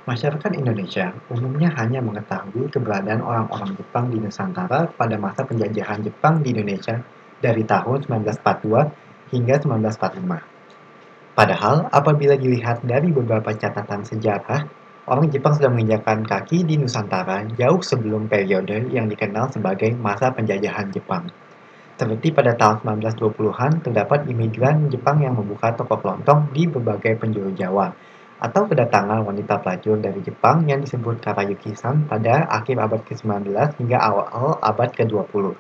Masyarakat Indonesia umumnya hanya mengetahui keberadaan orang-orang Jepang di Nusantara pada masa penjajahan Jepang di Indonesia dari tahun 1942 hingga 1945. Padahal, apabila dilihat dari beberapa catatan sejarah, orang Jepang sudah menginjakan kaki di Nusantara jauh sebelum periode yang dikenal sebagai masa penjajahan Jepang. Seperti pada tahun 1920-an, terdapat imigran Jepang yang membuka toko kelontong di berbagai penjuru Jawa, atau kedatangan wanita pelacur dari Jepang yang disebut Karayuki-san pada akhir abad ke-19 hingga awal abad ke-20.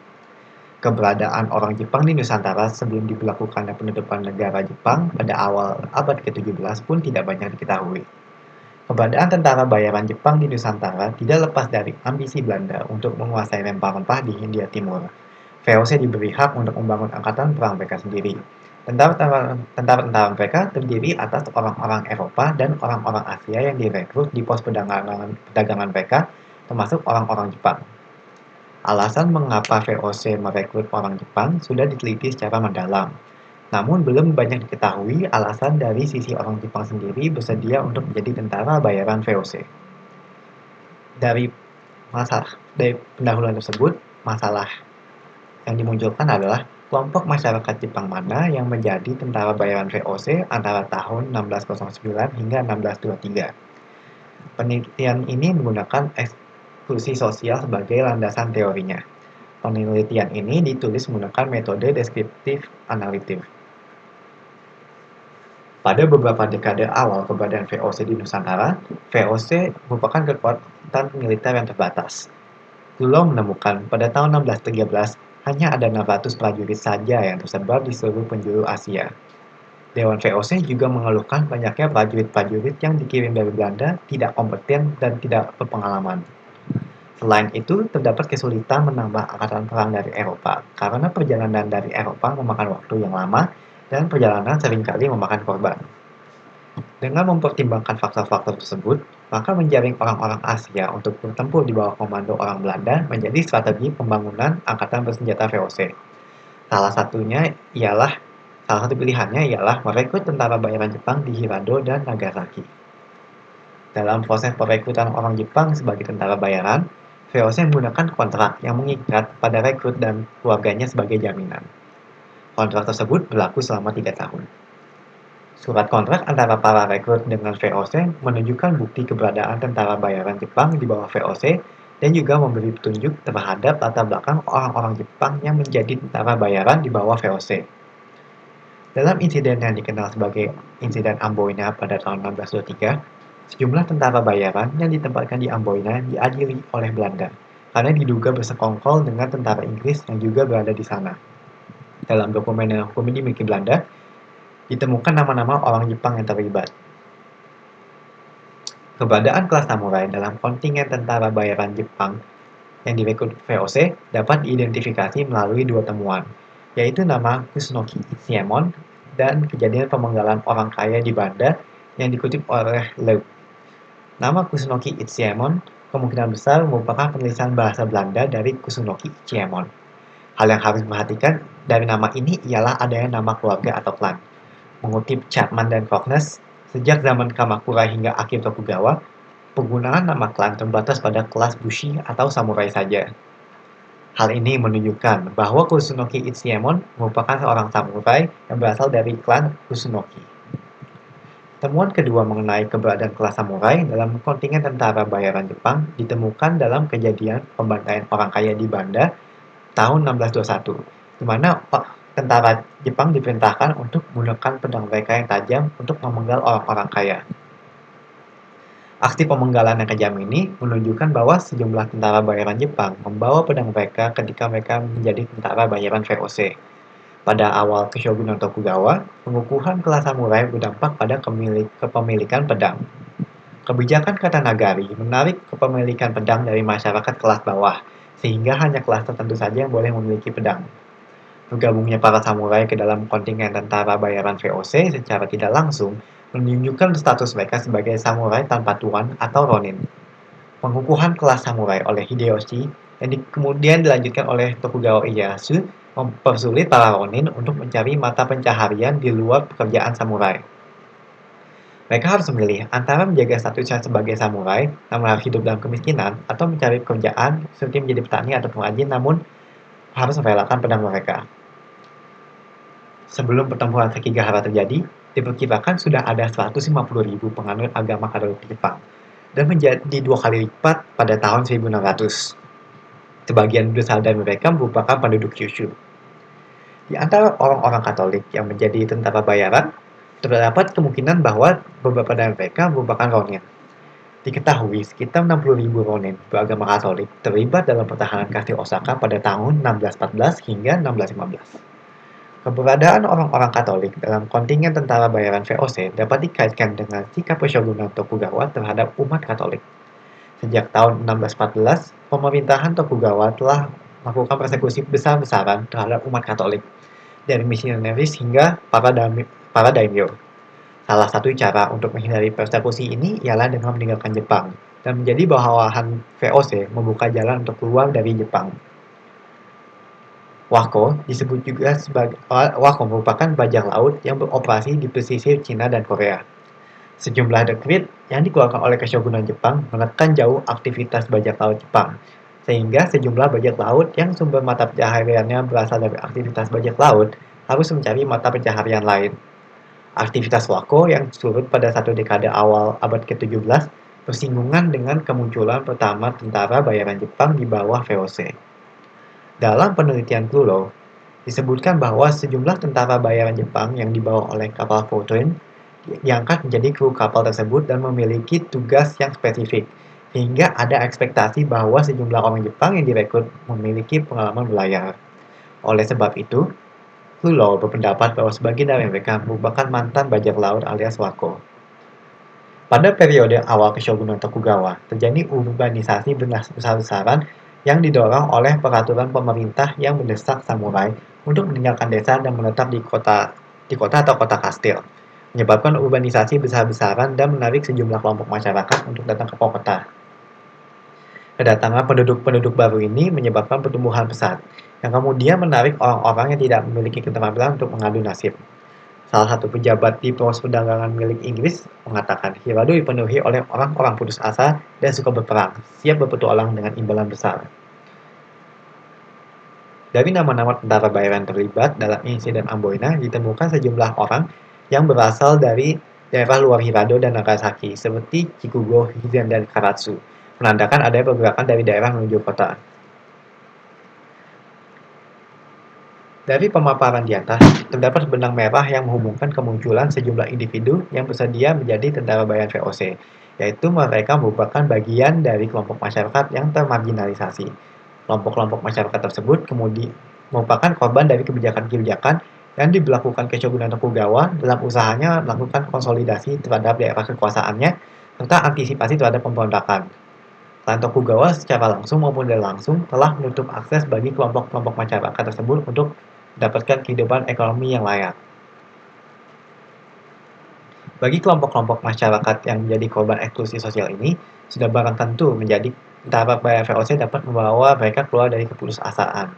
Keberadaan orang Jepang di Nusantara sebelum diberlakukannya penutupan negara Jepang pada awal abad ke-17 pun tidak banyak diketahui. Keberadaan tentara bayaran Jepang di Nusantara tidak lepas dari ambisi Belanda untuk menguasai rempah-rempah di Hindia Timur. VOC diberi hak untuk membangun angkatan perang mereka sendiri. Tentara-tentara mereka terdiri atas orang-orang Eropa dan orang-orang Asia yang direkrut di pos perdagangan mereka, termasuk orang-orang Jepang. Alasan mengapa VOC merekrut orang Jepang sudah diteliti secara mendalam. Namun belum banyak diketahui alasan dari sisi orang Jepang sendiri bersedia untuk menjadi tentara bayaran VOC. Dari dari pendahuluan tersebut, masalah yang dimunculkan adalah kelompok masyarakat Jepang mana yang menjadi tentara bayaran VOC antara tahun 1609 hingga 1623. Penelitian ini menggunakan eksklusi sosial sebagai landasan teorinya. Penelitian ini ditulis menggunakan metode deskriptif analitik. Pada beberapa dekade awal keberadaan VOC di Nusantara, VOC merupakan kekuatan militer yang terbatas. Tulo menemukan pada tahun 1613 hanya ada 600 prajurit saja yang tersebar di seluruh penjuru Asia. Dewan VOC juga mengeluhkan banyaknya prajurit-prajurit yang dikirim dari Belanda tidak kompeten dan tidak berpengalaman. Selain itu, terdapat kesulitan menambah angkatan perang dari Eropa karena perjalanan dari Eropa memakan waktu yang lama dan perjalanan seringkali memakan korban. Dengan mempertimbangkan faktor-faktor tersebut, maka menjaring orang-orang Asia untuk bertempur di bawah komando orang Belanda menjadi strategi pembangunan angkatan bersenjata VOC. Salah satu pilihannya ialah merekrut tentara bayaran Jepang di Hirado dan Nagasaki. Dalam proses perekrutan orang Jepang sebagai tentara bayaran, VOC menggunakan kontrak yang mengikat pada rekrut dan keluarganya sebagai jaminan. Kontrak tersebut berlaku selama 3 tahun. Surat kontrak antara para rekrut dengan VOC menunjukkan bukti keberadaan tentara bayaran Jepang di bawah VOC dan juga memberi petunjuk terhadap latar belakang orang-orang Jepang yang menjadi tentara bayaran di bawah VOC. Dalam insiden yang dikenal sebagai insiden Amboina pada tahun 1623, sejumlah tentara bayaran yang ditempatkan di Amboina diadili oleh Belanda karena diduga bersekongkol dengan tentara Inggris yang juga berada di sana. Dalam dokumen yang hukum dimiliki Belanda, ditemukan nama-nama orang Jepang yang terlibat. Keberadaan kelas samurai dalam kontingen tentara bayaran Jepang yang direkrut VOC dapat diidentifikasi melalui dua temuan, yaitu nama Kusunoki Ichiemon dan kejadian pemenggalan orang kaya di Banda yang dikutip oleh Leuk. Nama Kusunoki Ichiemon kemungkinan besar merupakan penulisan bahasa Belanda dari Kusunoki Ichiemon. Hal yang harus diperhatikan dari nama ini ialah adanya nama keluarga atau klan. Mengutip Chapman dan Cognes, sejak zaman Kamakura hingga akhir Tokugawa, penggunaan nama klan terbatas pada kelas bushi atau samurai saja. Hal ini menunjukkan bahwa Kusunoki Ichiemon merupakan seorang samurai yang berasal dari klan Kusunoki. Temuan kedua mengenai keberadaan kelas samurai dalam kontingen tentara bayaran Jepang ditemukan dalam kejadian pembantaian orang kaya di Banda tahun 1621, di mana tentara Jepang diperintahkan untuk menggunakan pedang mereka yang tajam untuk memenggal orang-orang kaya. Aksi pemenggalan yang kejam ini menunjukkan bahwa sejumlah tentara bayaran Jepang membawa pedang mereka ketika mereka menjadi tentara bayaran VOC. Pada awal Keshogunan Tokugawa, pengukuhan kelas samurai berdampak pada kepemilikan pedang. Kebijakan Katanagari menarik kepemilikan pedang dari masyarakat kelas bawah, sehingga hanya kelas tertentu saja yang boleh memiliki pedang. Bergabungnya para samurai ke dalam kontingen tentara bayaran VOC secara tidak langsung menunjukkan status mereka sebagai samurai tanpa tuan atau ronin. Pengukuhan kelas samurai oleh Hideyoshi yang kemudian dilanjutkan oleh Tokugawa Ieyasu mempersulit para ronin untuk mencari mata pencaharian di luar pekerjaan samurai. Mereka harus memilih antara menjaga statusnya sebagai samurai namun harus hidup dalam kemiskinan atau mencari pekerjaan seperti menjadi petani atau pengrajin namun harus merelakan pedang mereka. Sebelum pertempuran Sekigahara terjadi, diperkirakan sudah ada 150.000 penganut agama Katolik di Jepang dan menjadi 2 kali lipat pada tahun 1600. Sebagian besar dari mereka merupakan penduduk Kyushu. Di antara orang-orang Katolik yang menjadi tentara bayaran, terdapat kemungkinan bahwa beberapa dari mereka merupakan Ronin. Diketahui sekitar 60.000 Ronin beragama Katolik terlibat dalam pertahanan kastil Osaka pada tahun 1614 hingga 1615. Keberadaan orang-orang Katolik dalam kontingen tentara bayaran VOC dapat dikaitkan dengan sikap Shogunan Tokugawa terhadap umat Katolik. Sejak tahun 1614, pemerintahan Tokugawa telah melakukan persekusi besar-besaran terhadap umat Katolik, dari misionaris hingga para daimyo. Salah satu cara untuk menghindari persekusi ini ialah dengan meninggalkan Jepang, dan menjadi bawahan VOC membuka jalan untuk keluar dari Jepang. Wako disebut juga sebagai Wako merupakan bajak laut yang beroperasi di pesisir Cina dan Korea. Sejumlah dekrit yang dikeluarkan oleh Keshogunan Jepang menekan jauh aktivitas bajak laut Jepang, sehingga sejumlah bajak laut yang sumber mata pencahariannya berasal dari aktivitas bajak laut harus mencari mata pencaharian lain. Aktivitas Wako yang surut pada satu dekade awal abad ke-17 bersinggungan dengan kemunculan pertama tentara bayaran Jepang di bawah VOC. Dalam penelitian Clulo, disebutkan bahwa sejumlah tentara bayaran Jepang yang dibawa oleh kapal Fortune diangkat menjadi kru kapal tersebut dan memiliki tugas yang spesifik, sehingga ada ekspektasi bahwa sejumlah orang Jepang yang direkrut memiliki pengalaman berlayar. Oleh sebab itu, Clulo berpendapat bahwa sebagian dari mereka merupakan mantan bajak laut alias Wako. Pada periode awal Keshogunan Tokugawa, terjadi urbanisasi besar-besaran yang didorong oleh peraturan pemerintah yang mendesak samurai untuk meninggalkan desa dan menetap di kota atau kota kastil, menyebabkan urbanisasi besar-besaran dan menarik sejumlah kelompok masyarakat untuk datang ke kota. Kedatangan penduduk-penduduk baru ini menyebabkan pertumbuhan pesat, yang kemudian menarik orang-orang yang tidak memiliki keterampilan untuk mengadu nasib. Salah satu pejabat di pos perdagangan milik Inggris mengatakan Hirado dipenuhi oleh orang-orang putus asa dan suka berperang, siap berpetualang dengan imbalan besar. Dari nama-nama tentara bayaran terlibat dalam insiden Amboina ditemukan sejumlah orang yang berasal dari daerah luar Hirado dan Nagasaki, seperti Chikugo, Hizen, dan Karatsu, menandakan adanya pergerakan dari daerah menuju kota. Dari pemaparan di atas, terdapat benang merah yang menghubungkan kemunculan sejumlah individu yang bersedia menjadi tentara bayaran VOC, yaitu mereka merupakan bagian dari kelompok masyarakat yang termarginalisasi. Kelompok-kelompok masyarakat tersebut kemudian merupakan korban dari kebijakan-kebijakan yang diberlakukan Keshogunan Tokugawa dalam usahanya melakukan konsolidasi terhadap daerah kekuasaannya serta antisipasi terhadap pemberontakan. Selain Tokugawa secara langsung maupun tidak langsung telah menutup akses bagi kelompok-kelompok masyarakat tersebut untuk mendapatkan kehidupan ekonomi yang layak. Bagi kelompok-kelompok masyarakat yang menjadi korban eksklusi sosial ini, sudah barang tentu menjadi tentara bayar VOC dapat membawa mereka keluar dari keputusasaan.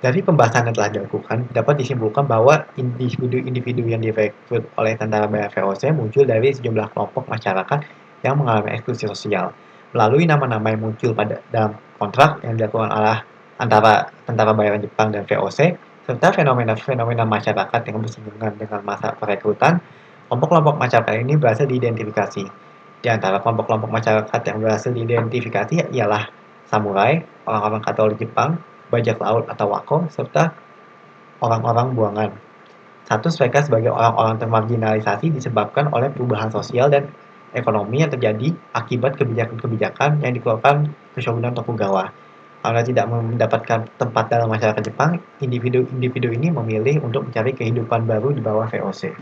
Dari pembahasan yang telah dilakukan, dapat disimpulkan bahwa individu-individu yang direkrut oleh tentara bayar VOC muncul dari sejumlah kelompok masyarakat yang mengalami eksklusi sosial, melalui nama-nama yang muncul dalam kontrak yang dilakukan oleh antara tentara bayaran Jepang dan VOC, serta fenomena-fenomena masyarakat yang bersinggungan dengan masa perekrutan. Kelompok-kelompok masyarakat ini berhasil diidentifikasi. Di antara kelompok-kelompok masyarakat yang berhasil diidentifikasi ialah samurai, orang-orang Katolik Jepang, bajak laut atau wako, serta orang-orang buangan. Status mereka sebagai orang-orang termarginalisasi disebabkan oleh perubahan sosial dan ekonomi yang terjadi akibat kebijakan-kebijakan yang dikeluarkan Keshogunan Tokugawa. Karena tidak mendapatkan tempat dalam masyarakat Jepang, individu-individu ini memilih untuk mencari kehidupan baru di bawah VOC.